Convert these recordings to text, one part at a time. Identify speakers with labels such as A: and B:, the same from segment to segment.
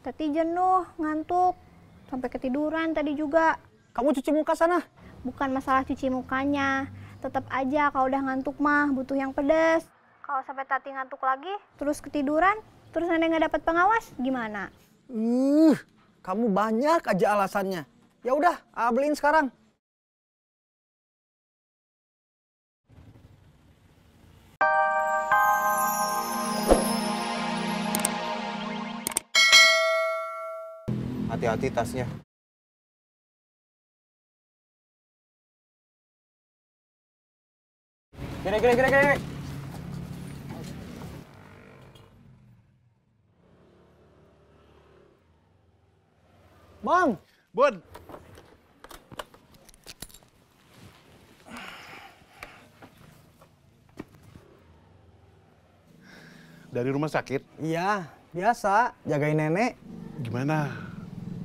A: Tati jenuh, ngantuk. Sampai ketiduran tadi juga.
B: Kamu cuci muka sana.
A: Bukan masalah cuci mukanya. Tetap aja kalau udah ngantuk mah butuh yang pedas. Kalau sampai Tati ngantuk lagi, terus ketiduran, terus nenek nggak dapat pengawas, gimana?
B: Kamu banyak aja alasannya. Ya udah, beliin sekarang.
C: Hati-hati tasnya. Gini.
B: Bang!
D: Bun! Dari rumah sakit?
B: Iya, biasa. Jagain nenek.
D: Gimana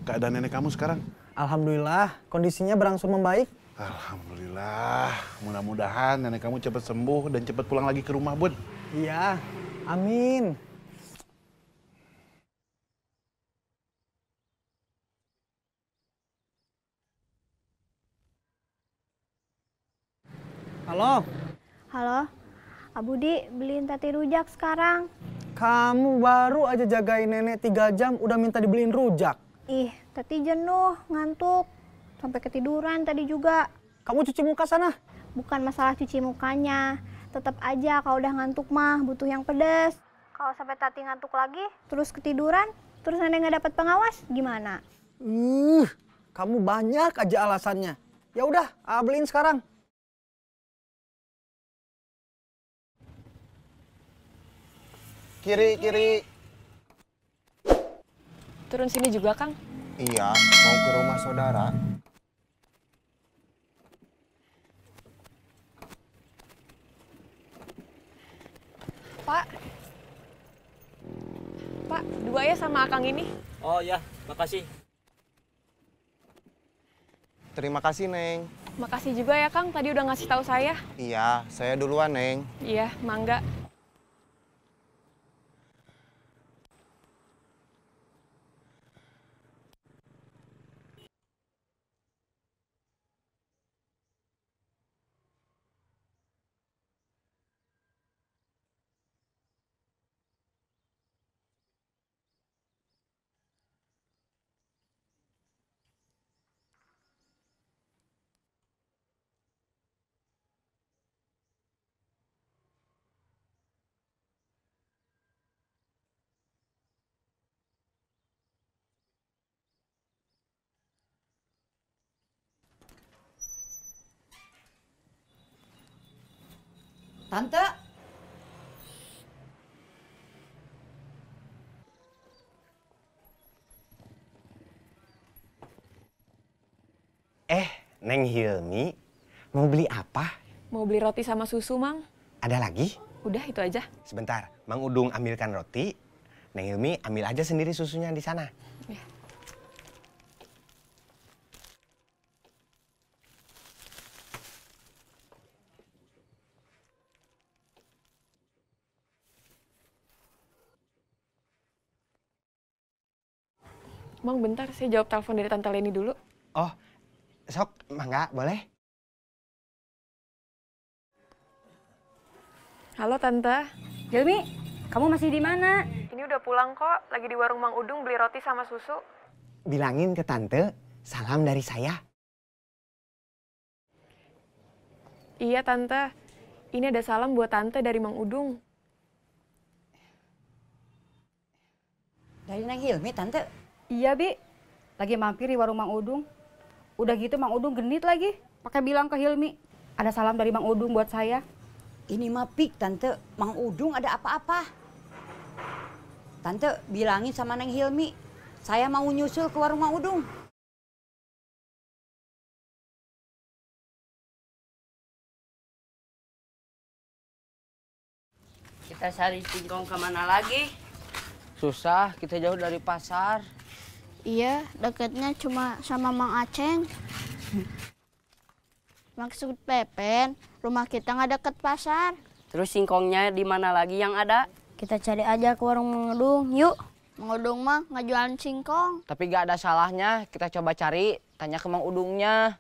D: keadaan nenek kamu sekarang?
B: Alhamdulillah, kondisinya berangsur membaik.
D: Alhamdulillah. Mudah-mudahan nenek kamu cepat sembuh dan cepat pulang lagi ke rumah, Bun.
B: Iya, amin. Halo?
A: Halo, Abudi beliin Tati rujak sekarang.
B: Kamu baru aja jagain nenek 3 jam udah minta dibeliin rujak.
A: Ih, Tati jenuh, ngantuk. Sampai ketiduran tadi juga.
B: Kamu cuci muka sana.
A: Bukan masalah cuci mukanya. Tetap aja kalau udah ngantuk mah butuh yang pedas. Kalau sampai Tati ngantuk lagi, terus ketiduran, terus nenek nggak dapat pengawas, gimana?
B: Kamu banyak aja alasannya. Ya udah, beliin sekarang.
C: Kiri.
E: Turun sini juga, Kang.
C: Iya, mau ke rumah saudara.
E: Pak. Pak, 2 ya sama Akang ini.
F: Oh ya, makasih.
C: Terima kasih, Neng.
E: Makasih juga ya, Kang. Tadi udah ngasih tahu saya.
C: Iya, saya duluan, Neng.
E: Iya, mangga.
G: Tante,
C: Neng Hilmi, mau beli apa?
E: Mau beli roti sama susu, Mang?
C: Ada lagi?
E: Udah, itu aja.
C: Sebentar, Mang Udung ambilkan roti. Neng Hilmi ambil aja sendiri susunya di sana.
E: Ya. Mang, bentar. Saya jawab telepon dari Tante Leni dulu.
C: Oh, sok, mangga, boleh?
E: Halo, Tante.
G: Hilmi, kamu masih di mana?
E: Ini udah pulang kok. Lagi di warung Mang Udung beli roti sama susu.
C: Bilangin ke Tante, salam dari saya.
E: Iya, Tante. Ini ada salam buat Tante dari Mang Udung.
G: Dari Neng Hilmi, Tante.
H: Iya, Bi. Lagi mampir di warung Mang Udung. Udah gitu Mang Udung genit lagi. Pakai bilang ke Hilmi, ada salam dari Mang Udung buat saya.
G: Ini mah pik, Tante. Mang Udung ada apa-apa. Tante, bilangin sama Neng Hilmi, saya mau nyusul ke warung Mang Udung.
F: Kita cari singkong kemana lagi? Susah, kita jauh dari pasar.
A: Iya, deketnya cuma sama Mang Aceng. Maksud Pepen, rumah kita nggak deket pasar.
F: Terus singkongnya di mana lagi yang ada?
A: Kita cari aja ke warung Mang Udung, yuk. Mang Udung mah nggak jualan singkong.
F: Tapi gak ada salahnya kita coba cari, tanya ke Mang Udungnya.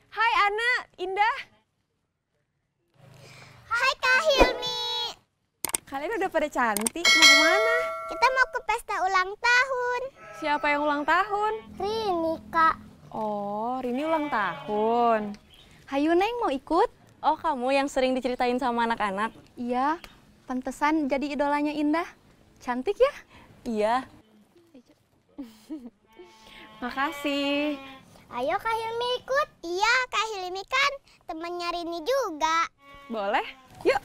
E: Hai Ana, Indah.
A: Hai Kak Hilmi.
E: Kalian udah pada cantik, mau kemana?
A: Kita mau ke pesta ulang tahun.
E: Siapa yang ulang tahun?
A: Rini, Kak.
E: Oh, Rini ulang tahun.
I: Hayu Neng mau ikut?
J: Oh, kamu yang sering diceritain sama anak-anak?
I: Iya, pantesan jadi idolanya Indah. Cantik ya?
J: Iya.
E: Makasih.
A: Ayo Kak Hilmi ikut. Iya, Kak Hilmi kan temannya Rini juga.
E: Boleh? Yuk.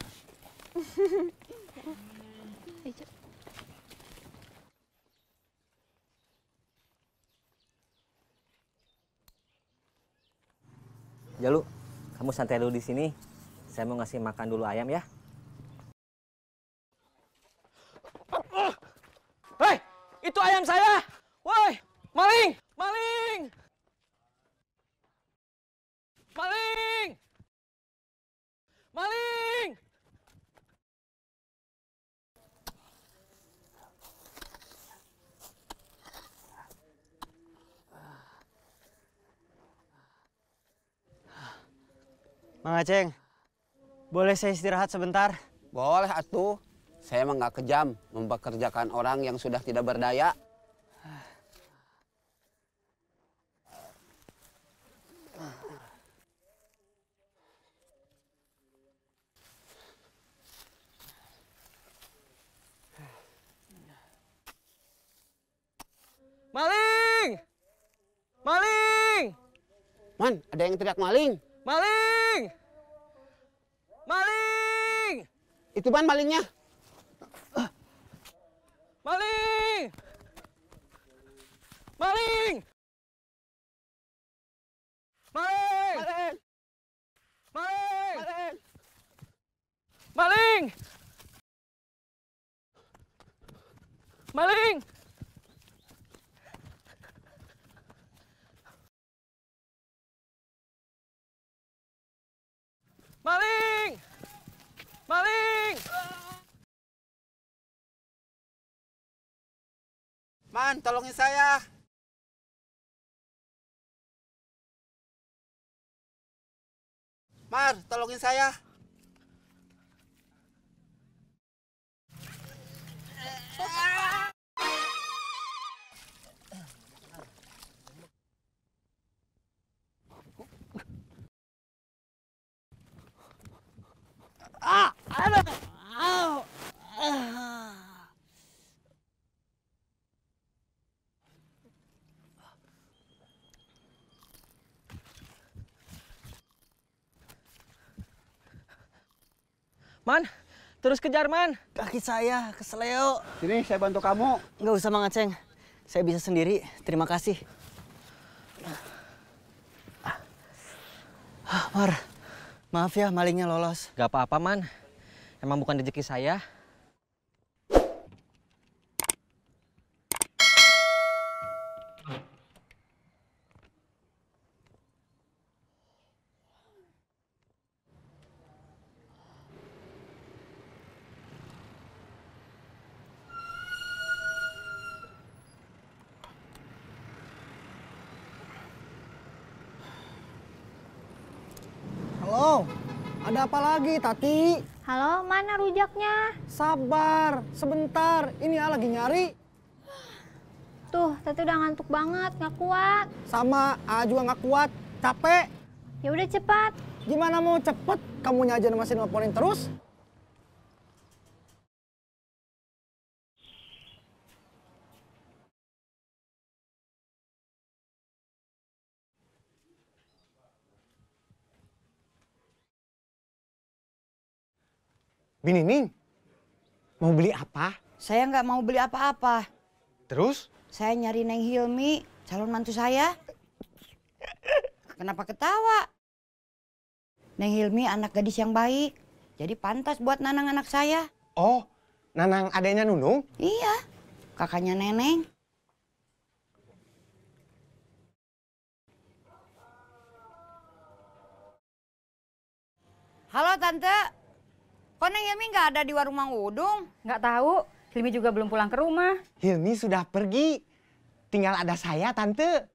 K: Jalu, kamu santai dulu di sini. Saya mau ngasih makan dulu ayam ya.
B: Hei, itu ayam saya. Woi, maling, maling. Maling. Maling.
L: Mang Aceng, boleh saya istirahat sebentar?
M: Boleh atuh. Saya emang nggak kejam mempekerjakan orang yang sudah tidak berdaya.
B: Maling. Maling.
M: Man, ada yang teriak maling.
B: Maling. Maling.
M: Itu ban malingnya.
B: Maling. Maling. Maling. Maling. Maling. Maling. Maling. Maling.
M: Man, tolongin saya. Mar, tolongin saya.
B: Man, terus kejar Man. Kaki saya keseleo.
L: Sini, saya bantu kamu.
K: Nggak usah Mang Aceng. Saya bisa sendiri. Terima kasih. Mar, maaf ya malingnya lolos. Gak apa-apa Man. Emang bukan rezeki saya.
B: Halo, ada apa lagi Tati?
A: Halo, mana rujaknya?
B: Sabar, sebentar. Ini ya lagi nyari.
A: Tuh, Tati udah ngantuk banget, nggak kuat.
B: Sama, juga nggak kuat. Capek.
A: Ya udah cepat.
B: Gimana mau cepet? Kamunya aja masih nelponin terus.
C: Binining, mau beli apa?
G: Saya nggak mau beli apa-apa.
C: Terus?
G: Saya nyari Neng Hilmi, calon mantu saya. Kenapa ketawa? Neng Hilmi anak gadis yang baik. Jadi pantas buat Nanang anak saya.
C: Oh, Nanang adanya Nunung?
G: Iya, kakaknya Neneng. Halo Tante, kok Neng Hilmi nggak ada di warung Mang Udung?
H: Nggak tahu, Hilmi juga belum pulang ke rumah.
C: Hilmi sudah pergi. Tinggal ada saya, Tante.